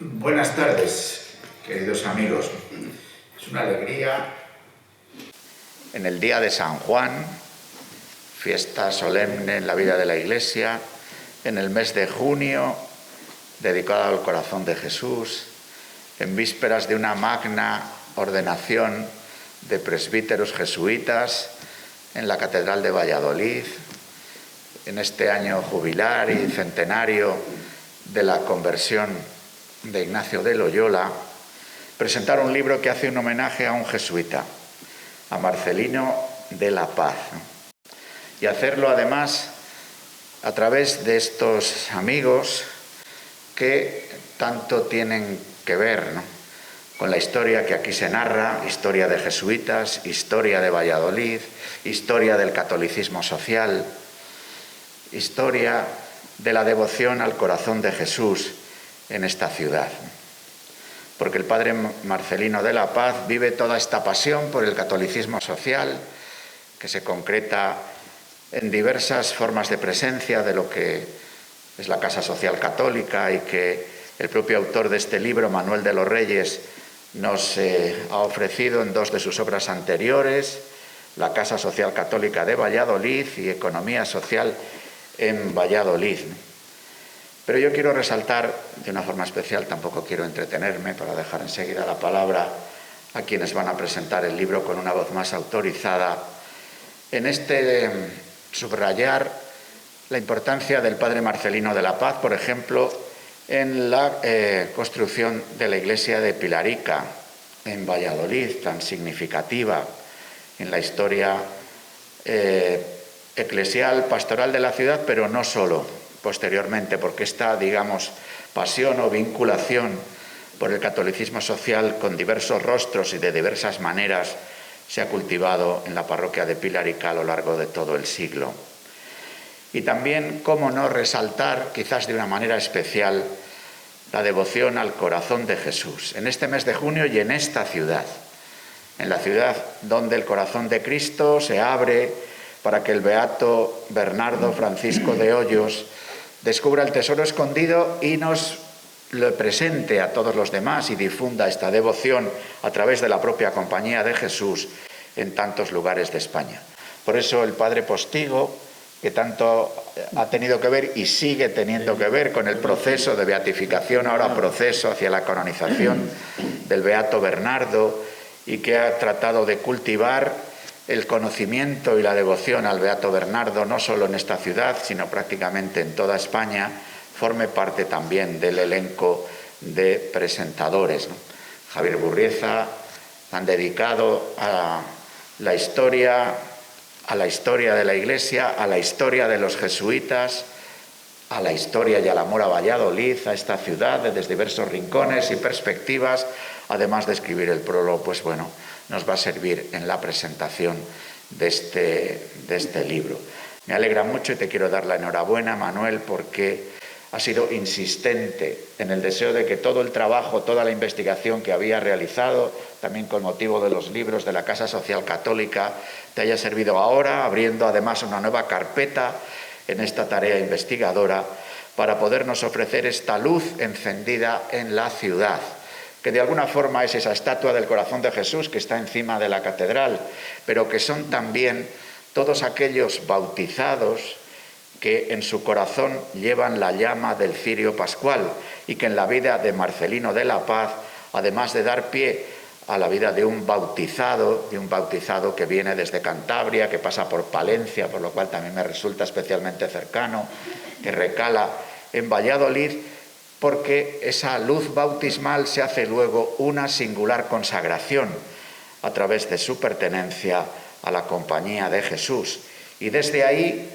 Buenas tardes, queridos amigos. Es una alegría en el día de San Juan, fiesta solemne en la vida de la Iglesia, en el mes de junio, dedicado al corazón de Jesús, en vísperas de una magna ordenación de presbíteros jesuitas en la Catedral de Valladolid, en este año jubilar y centenario de la conversión de Ignacio de Loyola, presentar un libro que hace un homenaje a un jesuita, a Marcelino de la Paz, y hacerlo además a través de estos amigos que tanto tienen que ver, con la historia que aquí se narra, historia de jesuitas, historia de Valladolid, historia del catolicismo social, historia de la devoción al corazón de Jesús en esta ciudad. Porque el padre Marcelino de la Paz vive toda esta pasión por el catolicismo social, que se concreta en diversas formas de presencia de lo que es la Casa Social Católica, y que el propio autor de este libro, Manuel de los Reyes, nos ha ofrecido en dos de sus obras anteriores, la Casa Social Católica de Valladolid y Economía Social en Valladolid. Pero yo quiero resaltar de una forma especial, tampoco quiero entretenerme para dejar enseguida la palabra a quienes van a presentar el libro con una voz más autorizada, en este subrayar la importancia del padre Marcelino de la Paz, por ejemplo, en la construcción de la iglesia de Pilarica en Valladolid, tan significativa en la historia eclesial, pastoral de la ciudad, pero no solo. Posteriormente, porque esta, pasión o vinculación por el catolicismo social con diversos rostros y de diversas maneras se ha cultivado en la parroquia de Pilarica a lo largo de todo el siglo. Y también, cómo no resaltar, quizás de una manera especial, la devoción al corazón de Jesús, en este mes de junio y en esta ciudad, en la ciudad donde el corazón de Cristo se abre para que el beato Bernardo Francisco de Hoyos descubra el tesoro escondido y nos lo presente a todos los demás y difunda esta devoción a través de la propia Compañía de Jesús en tantos lugares de España. Por eso el padre Postigo, que tanto ha tenido que ver y sigue teniendo que ver con el proceso de beatificación, ahora proceso hacia la canonización del beato Bernardo, y que ha tratado de cultivar el conocimiento y la devoción al beato Bernardo, no solo en esta ciudad, sino prácticamente en toda España, forme parte también del elenco de presentadores. Javier Burrieza han dedicado a la historia de la Iglesia, a la historia de los jesuitas, a la historia y al amor a Valladolid, a esta ciudad, desde diversos rincones y perspectivas, además de escribir el prólogo, nos va a servir en la presentación de este libro. Me alegra mucho y te quiero dar la enhorabuena, Manuel, porque has sido insistente en el deseo de que todo el trabajo, toda la investigación que había realizado, también con motivo de los libros de la Casa Social Católica, te haya servido ahora, abriendo además una nueva carpeta en esta tarea investigadora para podernos ofrecer esta luz encendida en la ciudad, que de alguna forma es esa estatua del corazón de Jesús que está encima de la catedral, pero que son también todos aquellos bautizados que en su corazón llevan la llama del cirio pascual, y que en la vida de Marcelino de la Paz, además de dar pie a la vida de un bautizado que viene desde Cantabria, que pasa por Palencia, por lo cual también me resulta especialmente cercano, que recala en Valladolid, porque esa luz bautismal se hace luego una singular consagración a través de su pertenencia a la Compañía de Jesús. Y desde ahí,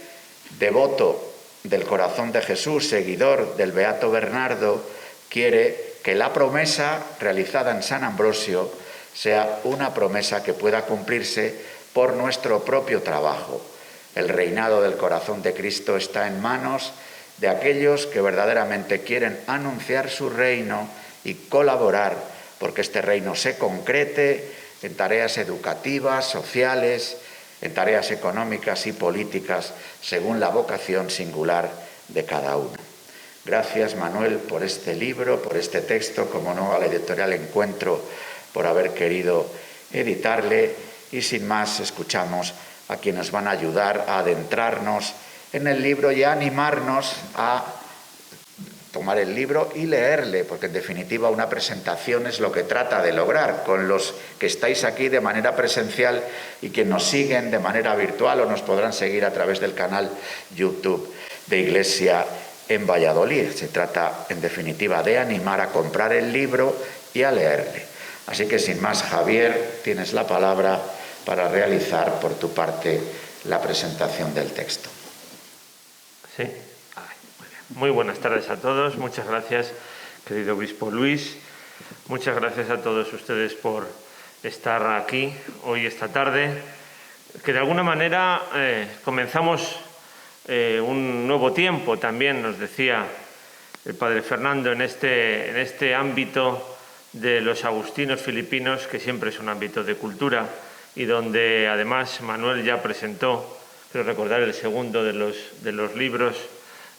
devoto del corazón de Jesús, seguidor del beato Bernardo, quiere que la promesa realizada en San Ambrosio sea una promesa que pueda cumplirse por nuestro propio trabajo. El reinado del corazón de Cristo está en manos de aquellos que verdaderamente quieren anunciar su reino y colaborar porque este reino se concrete en tareas educativas, sociales, en tareas económicas y políticas, según la vocación singular de cada uno. Gracias, Manuel, por este libro, por este texto, como no, a la editorial Encuentro por haber querido editarle. Y sin más, escuchamos a quienes van a ayudar a adentrarnos en el libro y a animarnos a tomar el libro y leerle, porque en definitiva una presentación es lo que trata de lograr. Con los que estáis aquí de manera presencial y que nos siguen de manera virtual o nos podrán seguir a través del canal YouTube de Iglesia en Valladolid. Se trata en definitiva de animar a comprar el libro y a leerle. Así que sin más, Javier, tienes la palabra para realizar por tu parte la presentación del texto. Sí. Muy buenas tardes a todos. Muchas gracias, querido obispo Luis. Muchas gracias a todos ustedes por estar aquí hoy, esta tarde, que de alguna manera comenzamos un nuevo tiempo, también nos decía el padre Fernando, en este ámbito de los agustinos filipinos, que siempre es un ámbito de cultura y donde además Manuel ya presentó, creo recordar, el segundo de los libros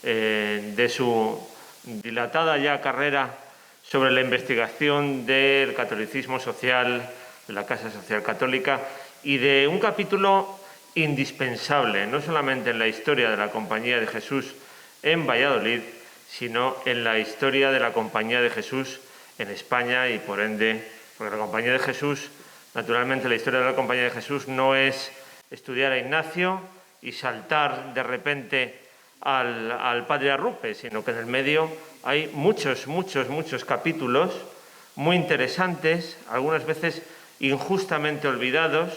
de su dilatada ya carrera sobre la investigación del catolicismo social, de la Casa Social Católica, y de un capítulo indispensable, no solamente en la historia de la Compañía de Jesús en Valladolid, sino en la historia de la Compañía de Jesús en España y, por ende, porque la Compañía de Jesús, naturalmente la historia de la Compañía de Jesús no es estudiar a Ignacio y saltar de repente al padre Arrupe, sino que en el medio hay muchos capítulos muy interesantes, algunas veces injustamente olvidados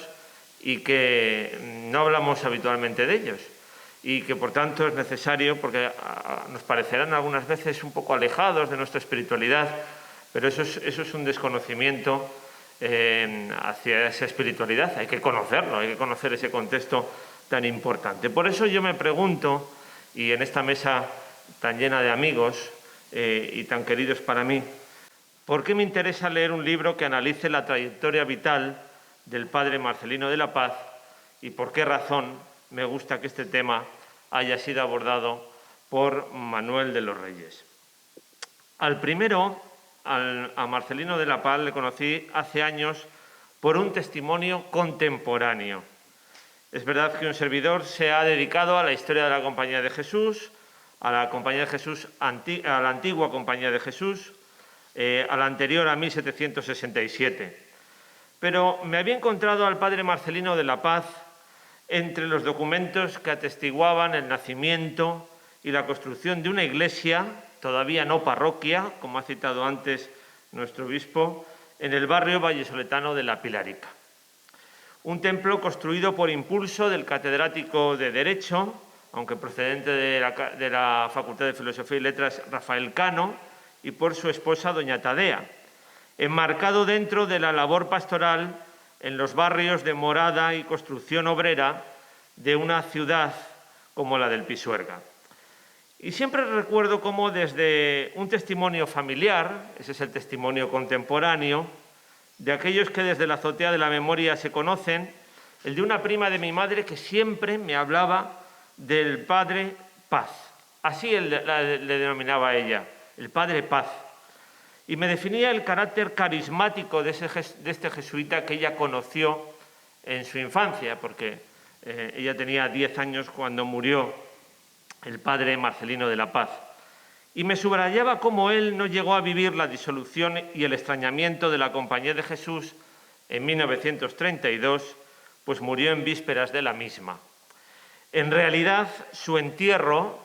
y que no hablamos habitualmente de ellos y que por tanto es necesario, porque nos parecerán algunas veces un poco alejados de nuestra espiritualidad, pero eso es un desconocimiento hacia esa espiritualidad. Hay que conocerlo, hay que conocer ese contexto tan importante. Por eso yo me pregunto, y en esta mesa tan llena de amigos y tan queridos para mí, ¿por qué me interesa leer un libro que analice la trayectoria vital del padre Marcelino de la Paz y por qué razón me gusta que este tema haya sido abordado por Manuel de los Reyes? Al primero, a Marcelino de la Paz, le conocí hace años por un testimonio contemporáneo. Es verdad que un servidor se ha dedicado a la historia de la Compañía de Jesús, a la Compañía de Jesús, a la antigua Compañía de Jesús, a la anterior a 1767. Pero me había encontrado al padre Marcelino de la Paz entre los documentos que atestiguaban el nacimiento y la construcción de una iglesia, todavía no parroquia, como ha citado antes nuestro obispo, en el barrio vallesoletano de La Pilarica. Un templo construido por impulso del catedrático de Derecho, aunque procedente de la Facultad de Filosofía y Letras, Rafael Cano, y por su esposa, doña Tadea, enmarcado dentro de la labor pastoral en los barrios de morada y construcción obrera de una ciudad como la del Pisuerga. Y siempre recuerdo cómo desde un testimonio familiar, ese es el testimonio contemporáneo, de aquellos que desde la azotea de la memoria se conocen, el de una prima de mi madre que siempre me hablaba del Padre Paz. Así le denominaba a ella, el Padre Paz. Y me definía el carácter carismático de este jesuita que ella conoció en su infancia, porque ella tenía 10 años cuando murió el padre Marcelino de la Paz. Y me subrayaba cómo él no llegó a vivir la disolución y el extrañamiento de la Compañía de Jesús en 1932, pues murió en vísperas de la misma. En realidad, su entierro,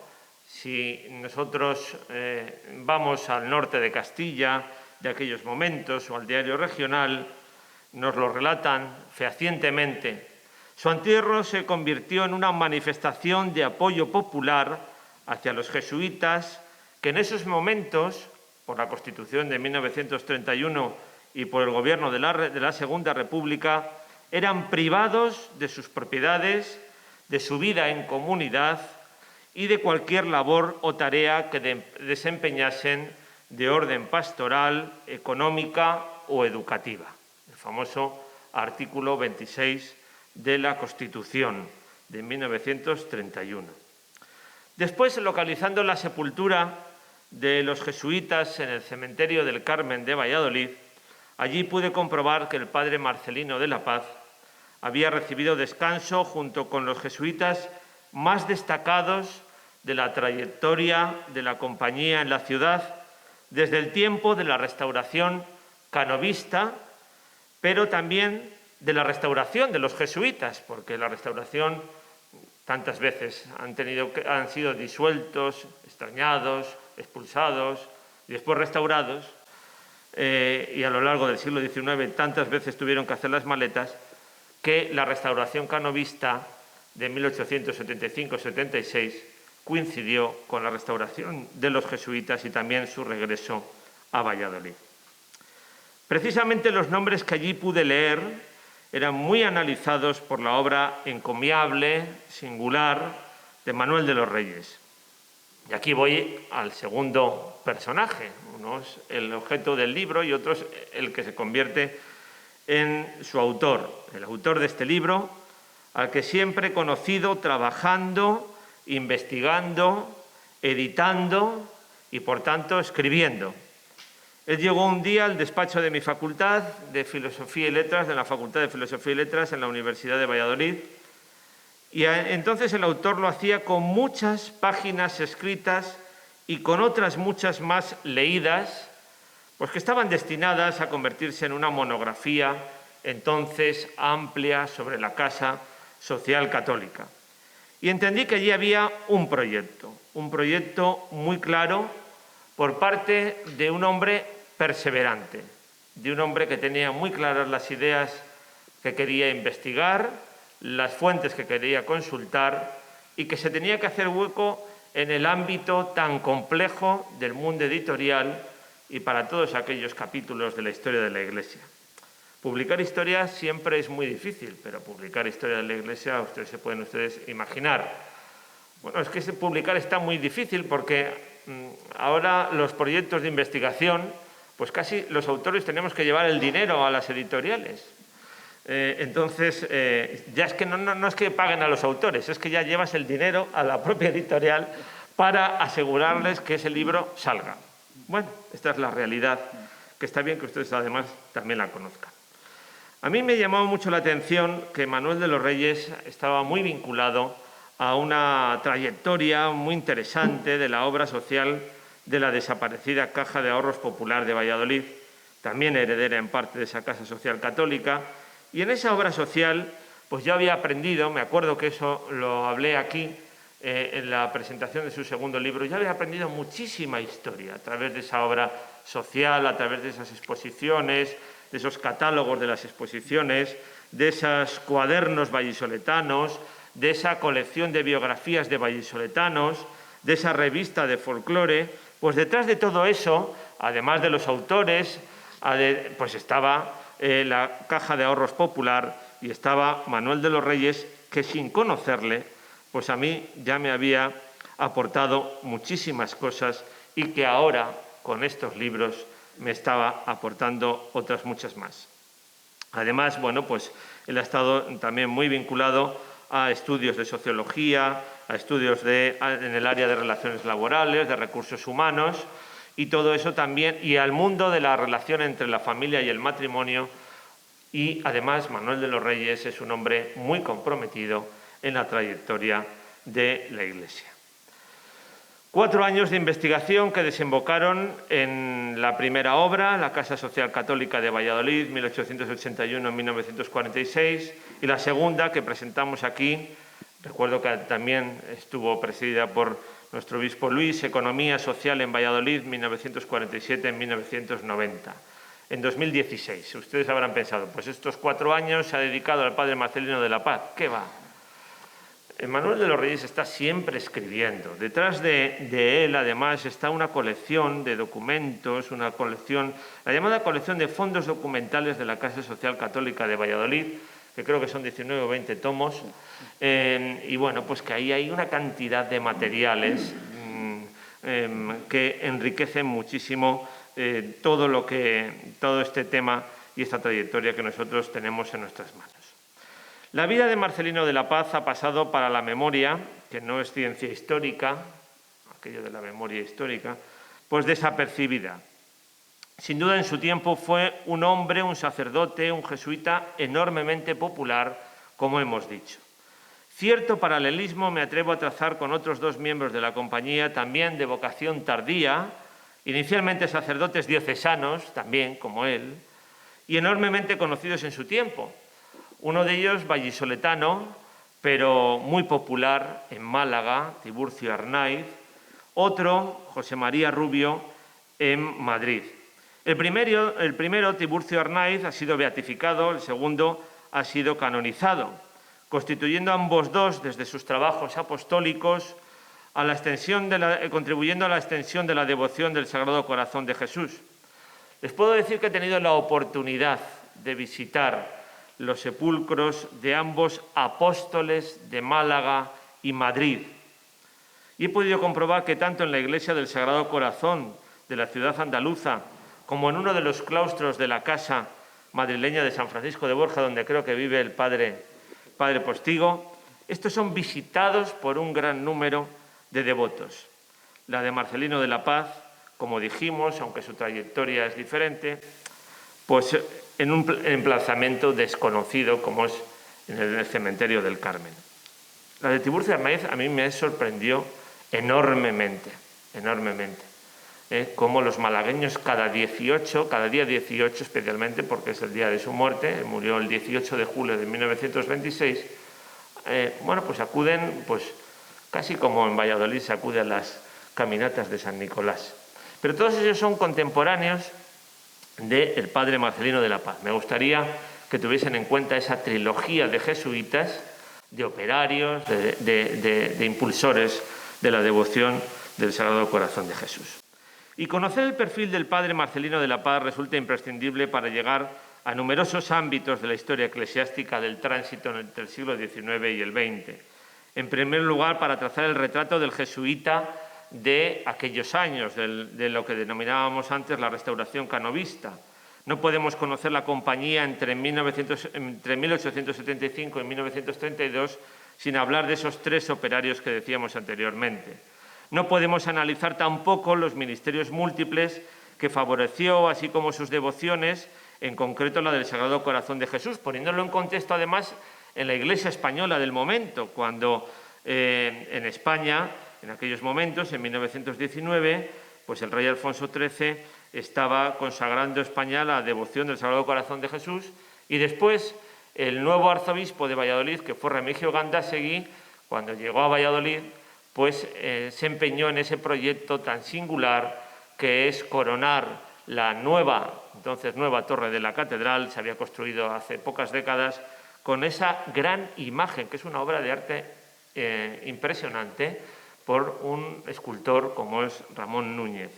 si nosotros vamos al norte de Castilla de aquellos momentos o al diario regional, nos lo relatan fehacientemente. Su entierro se convirtió en una manifestación de apoyo popular hacia los jesuitas que en esos momentos, por la Constitución de 1931 y por el gobierno de la Segunda República, eran privados de sus propiedades, de su vida en comunidad y de cualquier labor o tarea que desempeñasen de orden pastoral, económica o educativa. El famoso artículo 26 de la Constitución de 1931. Después, localizando la sepultura de los jesuitas en el cementerio del Carmen de Valladolid, allí pude comprobar que el padre Marcelino de la Paz había recibido descanso junto con los jesuitas más destacados de la trayectoria de la compañía en la ciudad desde el tiempo de la restauración canovista, pero también de la restauración de los jesuitas, porque la restauración tantas veces han sido disueltos, extrañados, expulsados y después restaurados, y a lo largo del siglo XIX tantas veces tuvieron que hacer las maletas, que la restauración canovista de 1875-76 coincidió con la restauración de los jesuitas y también su regreso a Valladolid. Precisamente los nombres que allí pude leer eran muy analizados por la obra encomiable, singular, de Manuel de los Reyes. Y aquí voy al segundo personaje, uno es el objeto del libro y otro es el que se convierte en su autor, el autor de este libro, al que siempre he conocido trabajando, investigando, editando y, por tanto, escribiendo. Él llegó un día al despacho de mi facultad de Filosofía y Letras, de la Facultad de Filosofía y Letras en la Universidad de Valladolid, y entonces el autor lo hacía con muchas páginas escritas y con otras muchas más leídas, pues que estaban destinadas a convertirse en una monografía entonces amplia sobre la Casa Social Católica. Y entendí que allí había un proyecto muy claro por parte de un hombre perseverante, de un hombre que tenía muy claras las ideas que quería investigar, las fuentes que quería consultar y que se tenía que hacer hueco en el ámbito tan complejo del mundo editorial y para todos aquellos capítulos de la historia de la Iglesia. Publicar historia siempre es muy difícil, pero publicar historia de la Iglesia, ustedes se pueden imaginar. Bueno, es que publicar está muy difícil porque ahora los proyectos de investigación, pues casi los autores tenemos que llevar el dinero a las editoriales. Entonces, ya es que no es que paguen a los autores, es que ya llevas el dinero a la propia editorial para asegurarles que ese libro salga. Bueno, esta es la realidad, que está bien que ustedes además también la conozcan. A mí me llamó mucho la atención que Manuel de los Reyes estaba muy vinculado a una trayectoria muy interesante de la obra social de la desaparecida Caja de Ahorros Popular de Valladolid, también heredera en parte de esa Casa Social Católica, y en esa obra social pues yo había aprendido, me acuerdo que eso lo hablé aquí en la presentación de su segundo libro, yo había aprendido muchísima historia a través de esa obra social, a través de esas exposiciones, de esos catálogos de las exposiciones, de esos cuadernos vallisoletanos, de esa colección de biografías de vallisoletanos, de esa revista de folclore. Pues detrás de todo eso, además de los autores, pues estaba la Caja de Ahorros Popular y estaba Manuel de los Reyes, que sin conocerle, pues a mí ya me había aportado muchísimas cosas y que ahora, con estos libros, me estaba aportando otras muchas más. Además, bueno, pues él ha estado también muy vinculado a estudios de sociología, a estudios en el área de relaciones laborales, de recursos humanos, y todo eso también, y al mundo de la relación entre la familia y el matrimonio. Y además Manuel de los Reyes es un hombre muy comprometido en la trayectoria de la Iglesia. 4 años de investigación que desembocaron en la primera obra, la Casa Social Católica de Valladolid, 1881-1946, y la segunda que presentamos aquí, recuerdo que también estuvo presidida por nuestro obispo Luis, Economía Social en Valladolid, 1947-1990, en 2016. Ustedes habrán pensado, pues estos 4 años se ha dedicado al padre Marcelino de la Paz. ¿Qué va? Manuel de los Reyes está siempre escribiendo. Detrás de él, además, está una colección de documentos, una colección, la llamada colección de fondos documentales de la Casa Social Católica de Valladolid, que creo que son 19 o 20 tomos, y bueno, pues que ahí hay una cantidad de materiales que enriquecen muchísimo todo este tema y esta trayectoria que nosotros tenemos en nuestras manos. La vida de Marcelino de la Paz ha pasado para la memoria, que no es ciencia histórica, aquello de la memoria histórica, pues desapercibida. Sin duda, en su tiempo fue un hombre, un sacerdote, un jesuita enormemente popular, como hemos dicho. Cierto paralelismo me atrevo a trazar con otros dos miembros de la compañía, también de vocación tardía, inicialmente sacerdotes diocesanos, también como él, y enormemente conocidos en su tiempo. Uno de ellos, vallisoletano, pero muy popular en Málaga, Tiburcio Arnaiz. Otro, José María Rubio, en Madrid. El primero, Tiburcio Arnaiz, ha sido beatificado, el segundo ha sido canonizado, constituyendo ambos dos, desde sus trabajos apostólicos, contribuyendo a la extensión de la devoción del Sagrado Corazón de Jesús. Les puedo decir que he tenido la oportunidad de visitar los sepulcros de ambos apóstoles de Málaga y Madrid. Y he podido comprobar que tanto en la iglesia del Sagrado Corazón de la ciudad andaluza como en uno de los claustros de la casa madrileña de San Francisco de Borja, donde creo que vive el padre Postigo, estos son visitados por un gran número de devotos. La de Marcelino de la Paz, como dijimos, aunque su trayectoria es diferente, pues en un emplazamiento desconocido como es en el cementerio del Carmen. La de Tiburcio Arnaiz a mí me sorprendió enormemente. Como los malagueños cada día 18 especialmente, porque es el día de su muerte, murió el 18 de julio de 1926, pues acuden, pues casi como en Valladolid se acude a las caminatas de San Nicolás. Pero todos ellos son contemporáneos del padre Marcelino de la Paz. Me gustaría que tuviesen en cuenta esa trilogía de jesuitas, de operarios, de impulsores de la devoción del Sagrado Corazón de Jesús. Y conocer el perfil del padre Marcelino de la Paz resulta imprescindible para llegar a numerosos ámbitos de la historia eclesiástica del tránsito entre el siglo XIX y el XX. En primer lugar, para trazar el retrato del jesuita de aquellos años, de lo que denominábamos antes la restauración canovista. No podemos conocer la compañía entre 1875 y 1932 sin hablar de esos tres operarios que decíamos anteriormente. No podemos analizar tampoco los ministerios múltiples que favoreció, así como sus devociones, en concreto la del Sagrado Corazón de Jesús, poniéndolo en contexto además en la Iglesia española del momento, cuando en España, en aquellos momentos, en 1919, pues el rey Alfonso XIII estaba consagrando España la devoción del Sagrado Corazón de Jesús, y después el nuevo arzobispo de Valladolid, que fue Remigio Gandásegui, cuando llegó a Valladolid, pues se empeñó en ese proyecto tan singular que es coronar la entonces nueva torre de la catedral. Se había construido hace pocas décadas con esa gran imagen, que es una obra de arte impresionante, por un escultor como es Ramón Núñez.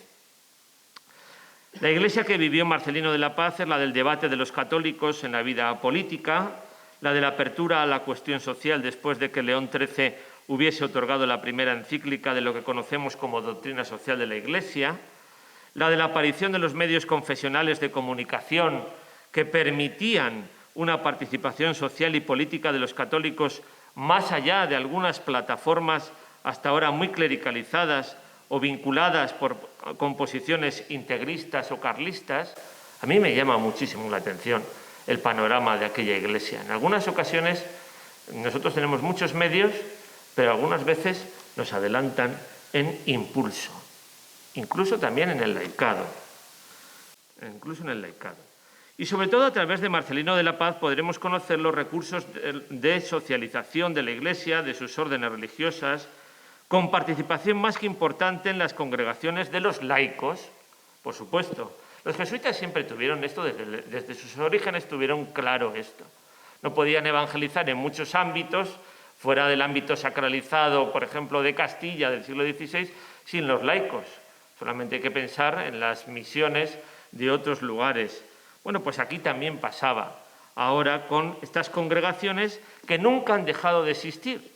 La iglesia que vivió Marcelino de la Paz es la del debate de los católicos en la vida política, la de la apertura a la cuestión social después de que León XIII hubiese otorgado la primera encíclica de lo que conocemos como doctrina social de la Iglesia, la de la aparición de los medios confesionales de comunicación que permitían una participación social y política de los católicos más allá de algunas plataformas hasta ahora muy clericalizadas o vinculadas con posiciones integristas o carlistas. A mí me llama muchísimo la atención el panorama de aquella Iglesia. En algunas ocasiones nosotros tenemos muchos medios, pero algunas veces nos adelantan en impulso, incluso también en el laicado. Y sobre todo a través de Marcelino de la Paz podremos conocer los recursos de socialización de la Iglesia, de sus órdenes religiosas, con participación más que importante en las congregaciones de los laicos, por supuesto. Los jesuitas siempre tuvieron esto, desde sus orígenes tuvieron claro esto. No podían evangelizar en muchos ámbitos, fuera del ámbito sacralizado, por ejemplo, de Castilla del siglo XVI, sin los laicos. Solamente hay que pensar en las misiones de otros lugares. Bueno, pues aquí también pasaba, ahora con estas congregaciones que nunca han dejado de existir.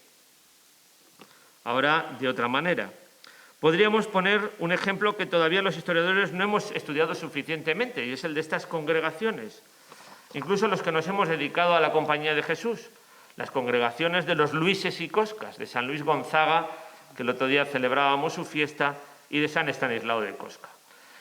Ahora, de otra manera. Podríamos poner un ejemplo que todavía los historiadores no hemos estudiado suficientemente, y es el de estas congregaciones. Incluso los que nos hemos dedicado a la Compañía de Jesús, las congregaciones de los Luises y Coscas, de San Luis Gonzaga, que el otro día celebrábamos su fiesta, y de San Estanislao de Kostka.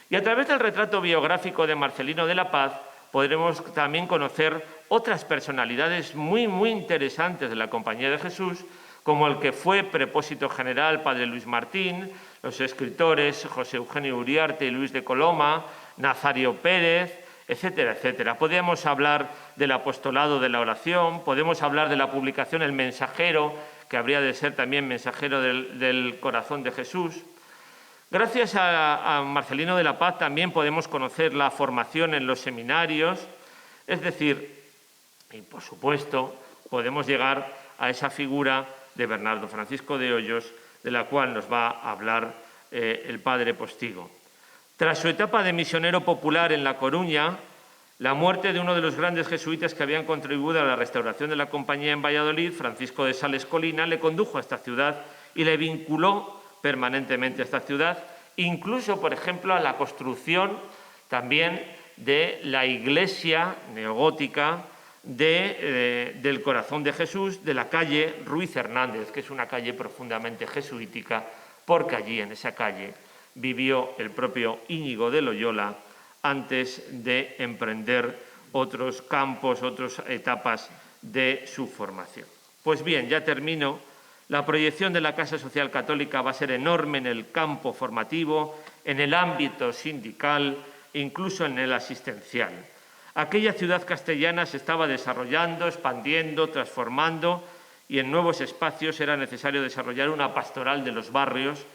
Y a través del retrato biográfico de Marcelino de la Paz podremos también conocer otras personalidades muy interesantes de la Compañía de Jesús, como el que fue prepósito general Padre Luis Martín, los escritores José Eugenio Uriarte y Luis de Coloma, Nazario Pérez, etcétera, etcétera. Podemos hablar del apostolado de la oración, podemos hablar de la publicación El Mensajero, que habría de ser también mensajero del corazón de Jesús. Gracias a Marcelino de la Paz también podemos conocer la formación en los seminarios, es decir, y por supuesto, podemos llegar a esa figura de Bernardo Francisco de Hoyos, de la cual nos va a hablar el padre Postigo. Tras su etapa de misionero popular en La Coruña, la muerte de uno de los grandes jesuitas que habían contribuido a la restauración de la Compañía en Valladolid, Francisco de Sales Colina, le condujo a esta ciudad y le vinculó permanentemente a esta ciudad, incluso, por ejemplo, a la construcción también de la iglesia neogótica del Corazón de Jesús, de la calle Ruiz Hernández, que es una calle profundamente jesuítica, porque allí, en esa calle, vivió el propio Íñigo de Loyola antes de emprender otros campos, otras etapas de su formación. Pues bien, ya termino. La proyección de la Casa Social Católica va a ser enorme en el campo formativo, en el ámbito sindical e incluso en el asistencial. Aquella ciudad castellana se estaba desarrollando, expandiendo, transformando, y en nuevos espacios era necesario desarrollar una pastoral de los barrios,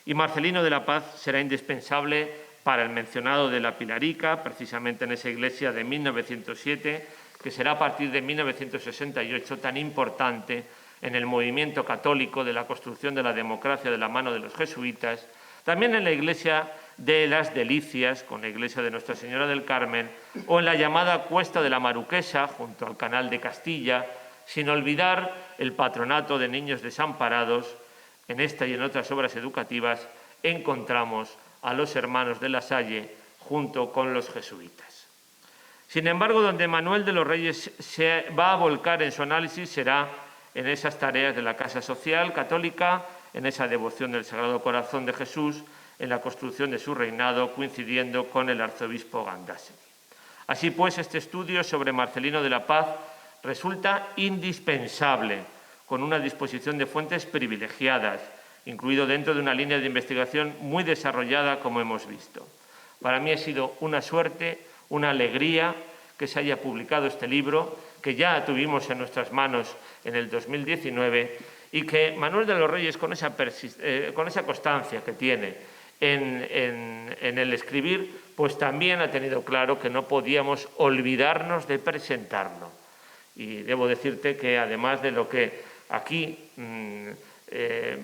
y Marcelino de la Paz será indispensable para el mencionado de la Pilarica, precisamente en esa iglesia de 1907, que será a partir de 1968 tan importante en el movimiento católico de la construcción de la democracia de la mano de los jesuitas, también en la iglesia de las Delicias, con la iglesia de Nuestra Señora del Carmen, o en la llamada Cuesta de la Maruquesa, junto al Canal de Castilla, sin olvidar el patronato de niños desamparados. En esta y en otras obras educativas encontramos a los hermanos de La Salle junto con los jesuitas. Sin embargo, donde Manuel de los Reyes se va a volcar en su análisis será en esas tareas de la Casa Social Católica, en esa devoción del Sagrado Corazón de Jesús, en la construcción de su reinado, coincidiendo con el arzobispo Gandásegui. Así pues, este estudio sobre Marcelino de la Paz resulta indispensable, con una disposición de fuentes privilegiadas, incluido dentro de una línea de investigación muy desarrollada, como hemos visto. Para mí ha sido una suerte, una alegría que se haya publicado este libro, que ya tuvimos en nuestras manos en el 2019, y que Manuel de los Reyes, con esa constancia que tiene en el escribir, pues también ha tenido claro que no podíamos olvidarnos de presentarlo. Y debo decirte que, además de lo que aquí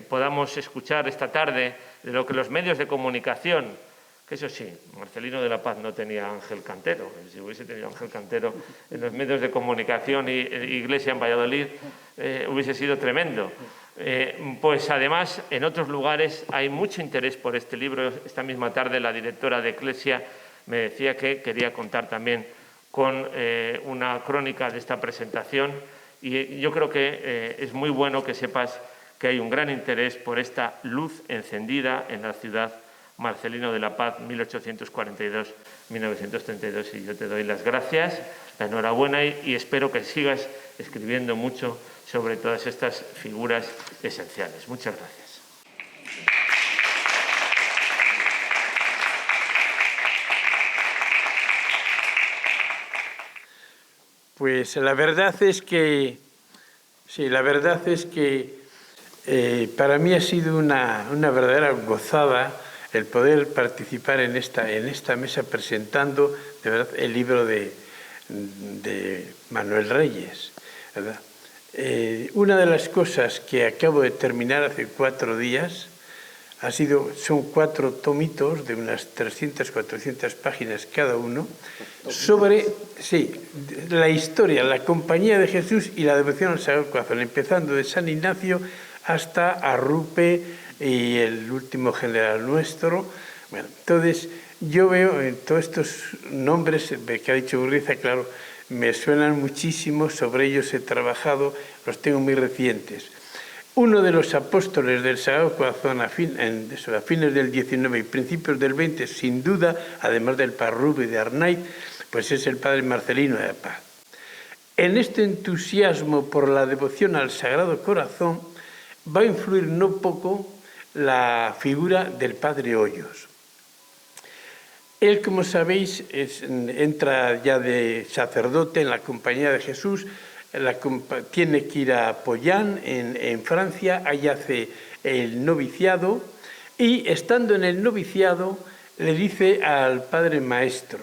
podamos escuchar esta tarde, de lo que los medios de comunicación, que eso sí, Marcelino de la Paz no tenía ángel cantero. Si hubiese tenido ángel cantero en los medios de comunicación y iglesia en Valladolid, hubiese sido tremendo. Pues además, en otros lugares hay mucho interés por este libro. Esta misma tarde la directora de Eclesia me decía que quería contar también con una crónica de esta presentación, y yo creo que es muy bueno que sepas que hay un gran interés por esta luz encendida en la ciudad. Marcelino de la Paz, 1842-1932, y yo te doy las gracias, la enhorabuena, y espero que sigas escribiendo mucho sobre todas estas figuras esenciales. Muchas gracias. Pues la verdad es que, sí, para mí ha sido una verdadera gozada el poder participar en esta mesa presentando, de verdad, el libro de Manuel Reyes, ¿verdad? Una de las cosas que acabo de terminar hace 4 días son 4 tomitos de unas 300, 400 páginas cada uno sobre la historia, la Compañía de Jesús y la devoción al Sagrado Corazón, empezando de San Ignacio hasta Arrupe y el último general nuestro. Bueno, entonces yo veo en todos estos nombres que ha dicho Urriza, claro, me suenan muchísimo, sobre ellos he trabajado, los tengo muy recientes. Uno de los apóstoles del Sagrado Corazón a fines del 19 y principios del 20, sin duda, además del padre Rubio y de Arnaiz, pues es el padre Marcelino de Paz. En este entusiasmo por la devoción al Sagrado Corazón va a influir no poco la figura del padre Hoyos. Él, como sabéis, entra ya de sacerdote en la Compañía de Jesús, tiene que ir a Pollán, en Francia, ahí hace el noviciado, y estando en el noviciado le dice al Padre Maestro: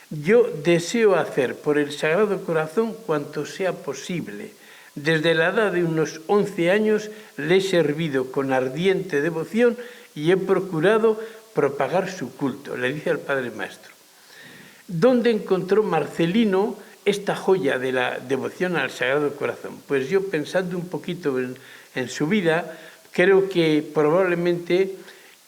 yo deseo hacer por el Sagrado Corazón cuanto sea posible. Desde la edad de unos 11 años le he servido con ardiente devoción y he procurado propagar su culto, le dice al Padre Maestro. ¿Dónde encontró Marcelino esta joya de la devoción al Sagrado Corazón? Pues yo, pensando un poquito en su vida, creo que probablemente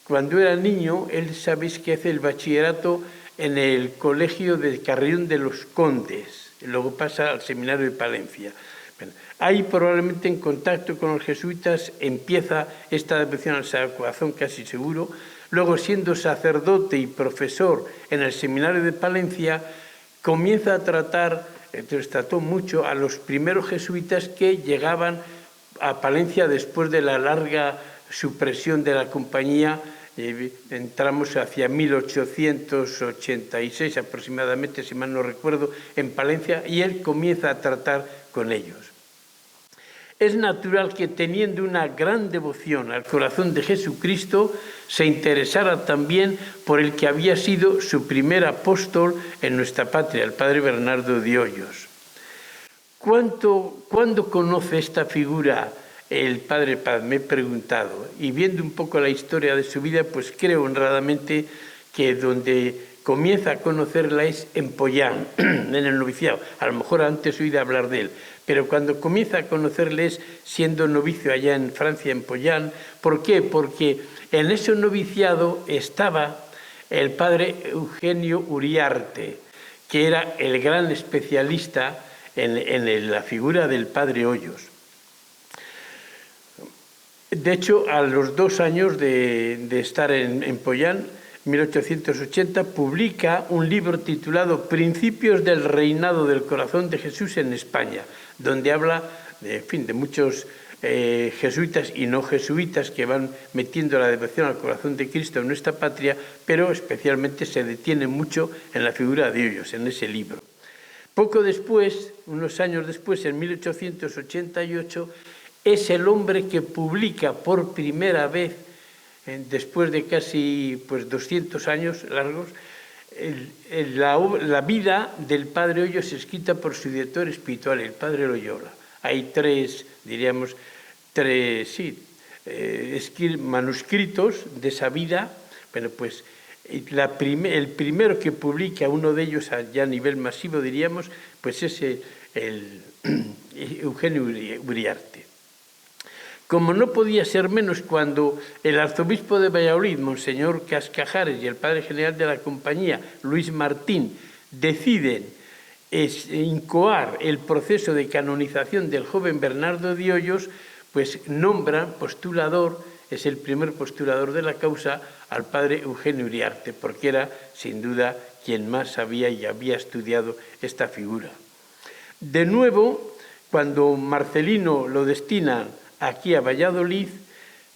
cuando era niño, él, sabéis que hace el bachillerato en el colegio de Carrión de los Condes, y luego pasa al seminario de Palencia. Bueno, ahí probablemente en contacto con los jesuitas empieza esta devoción al Sagrado Corazón, casi seguro. Luego, siendo sacerdote y profesor en el seminario de Palencia, comienza a tratar, entonces trató mucho a los primeros jesuitas que llegaban a Palencia después de la larga supresión de la compañía. Entramos hacia 1886 aproximadamente, si mal no recuerdo, en Palencia, y él comienza a tratar con ellos. Es natural que, teniendo una gran devoción al corazón de Jesucristo, se interesara también por el que había sido su primer apóstol en nuestra patria, el padre Bernardo de Hoyos. ¿Cuándo conoce esta figura el padre Paz? Me he preguntado. Y viendo un poco la historia de su vida, pues creo honradamente que donde comienza a conocerla es en Pollán, en el noviciado. A lo mejor antes he oído hablar de él, pero cuando comienza a conocerle es siendo novicio allá en Francia, en Pollán. ¿Por qué? Porque en ese noviciado estaba el padre Eugenio Uriarte, que era el gran especialista en la figura del padre Hoyos. De hecho, a los 2 años de estar en Pollán, 1880, publica un libro titulado Principios del Reinado del Corazón de Jesús en España, donde habla de muchos jesuitas y no jesuitas que van metiendo la devoción al corazón de Cristo en nuestra patria, pero especialmente se detiene mucho en la figura de Hoyos, en ese libro. Poco después, unos años después, en 1888, es el hombre que publica por primera vez, después de casi 200 años largos, la vida del padre Hoyos, escrita por su director espiritual, el padre Loyola. Hay tres manuscritos de esa vida. Bueno, pues el primero que publica, uno de ellos ya a nivel masivo, diríamos, pues es el Eugenio Uriarte. Como no podía ser menos, cuando el arzobispo de Valladolid, Monseñor Cascajares, y el padre general de la compañía, Luis Martín, deciden incoar el proceso de canonización del joven Bernardo de Hoyos, pues nombran postulador, es el primer postulador de la causa, al padre Eugenio Uriarte, porque era, sin duda, quien más sabía y había estudiado esta figura. De nuevo, cuando Marcelino lo destina aquí a Valladolid,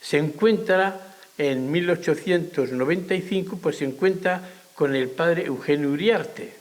se encuentra en 1895, pues se encuentra con el padre Eugenio Uriarte.